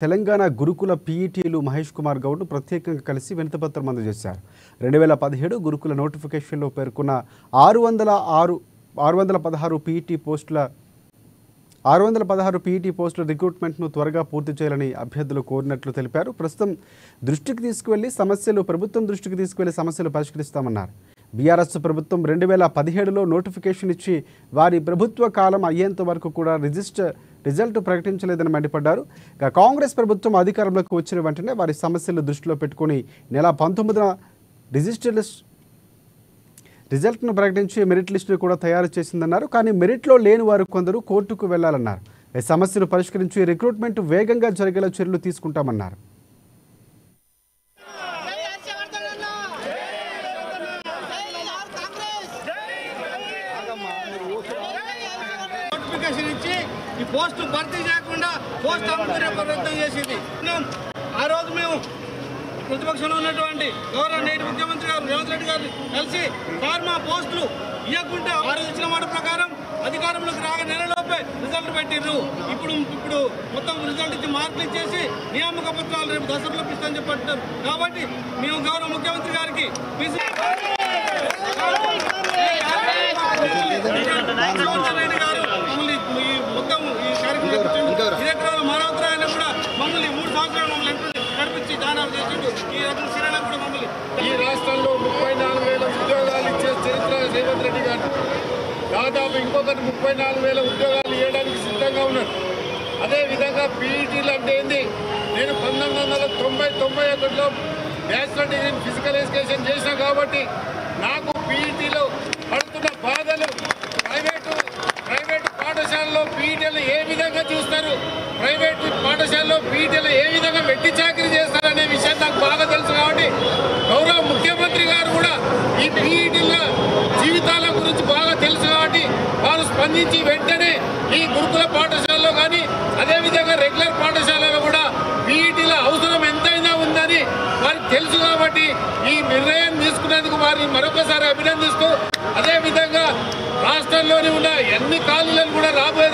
తెలంగాణ గురుకుల పీఈటీలు మహేష్ కుమార్ గౌడ్ను ప్రత్యేకంగా కలిసి వినతిపత్రం అందజేశారు. 2017 గురుకుల నోటిఫికేషన్లో పేర్కొన్న 616 పీఈటీ పోస్టుల రిక్రూట్మెంట్ను త్వరగా పూర్తి చేయాలని అభ్యర్థులు కోరినట్లు తెలిపారు. ప్రభుత్వం దృష్టికి తీసుకువెళ్లి సమస్యలు పరిష్కరిస్తామన్నారు. బీఆర్ఎస్ ప్రభుత్వం 2017లో నోటిఫికేషన్ ఇచ్చి వారి ప్రభుత్వ కాలం అయ్యేంత వరకు కూడా రిజల్ట్ ప్రకటించలేదని మండిపడ్డారు. కాంగ్రెస్ ప్రభుత్వం అధికారంలోకి వచ్చిన వెంటనే వారి సమస్యలు దృష్టిలో పెట్టుకుని నెల 19న రిజల్ట్ను ప్రకటించి మెరిట్ లిస్టును కూడా తయారు చేసిందన్నారు. కానీ మెరిట్లో లేని వారు కొందరు కోర్టుకు వెళ్లాలన్నారు. ఈ సమస్యను పరిష్కరించి రిక్రూట్మెంట్ వేగంగా జరిగేలా చర్యలు తీసుకుంటామన్నారు. ఈ పోస్టు భర్తీ చేయకుండా పోస్ట్ రద్దు చేసింది. ఆ రోజు మేము ప్రతిపక్షంలో ఉన్నటువంటి గౌరవ నేటి ముఖ్యమంత్రి గారు రేవంత్ రెడ్డి గారు కలిసి ఫార్మా పోస్టులు ఇవ్వకుండా వారు ఇచ్చిన మాట ప్రకారం అధికారంలోకి రాగా నెలలోపే రిజల్ట్ పెట్టిర్రు. ఇప్పుడు మొత్తం రిజల్ట్ ఇచ్చి మార్కులు ఇచ్చేసి నియామక పత్రాలు రేపు దసరాలో ఇస్తామని చెప్పంటారు. కాబట్టి మేము గౌరవ ముఖ్యమంత్రి గారికి రెడ్డి గారు మమ్మల్ని మొత్తం ఈ కార్యక్రమం మరొకరాయన కూడా మమ్మల్ని 3 సంవత్సరాలు మమ్మల్ని నడిపించి దానాలు చేసిండు. ఈ శ్రీరామ్ కూడా మమ్మల్ని ఈ రాష్ట్రంలో 34,000 ఉద్యోగాలు ఇచ్చే చరిత్ర రేవంత్ రెడ్డి గారు దాదాపు ఇంకొకటి 34,000 ఉద్యోగాలు ఇవ్వడానికి సిద్ధంగా ఉన్నారు. అదేవిధంగా పీఈటీలు అంటే ఏంది, నేను 1991లో బ్యాచిలర్ డిగ్రీ ఫిజికల్ ఎడ్యుకేషన్ చేసిన కాబట్టి నాకు పీఈటీలో పడుతున్న బాధలు, ప్రైవేటు పాఠశాలలో పీఈటీలు ఏ విధంగా చూస్తారు, ప్రైవేటు పాఠశాలలో పీఈటీలు ఏ విధంగా వెట్టి చాకరీ చేస్తారనే విషయం నాకు బాగా తెలుసు. కాబట్టి గౌరవ ముఖ్యమంత్రి గారు కూడా ఈ పీఈటీల జీవితాల గురించి బాగా తెలుసు. కాబట్టి వారు స్పందించి వెంటనే ఈ గురుకుల పాఠశాలలో కానీ అదేవిధంగా రెగ్యులర్ పాఠశాలలో కూడా పీఈటీల అవసరం ఎంతైనా ఉందని వారికి తెలుసు. కాబట్టి ఈ నిర్ణయం తీసుకునేందుకు వారిని మరొకసారి అభినందిస్తూ, అదేవిధంగా రాష్ట్రంలోని ఉన్న అన్ని కాలేజీలను కూడా రాబోయే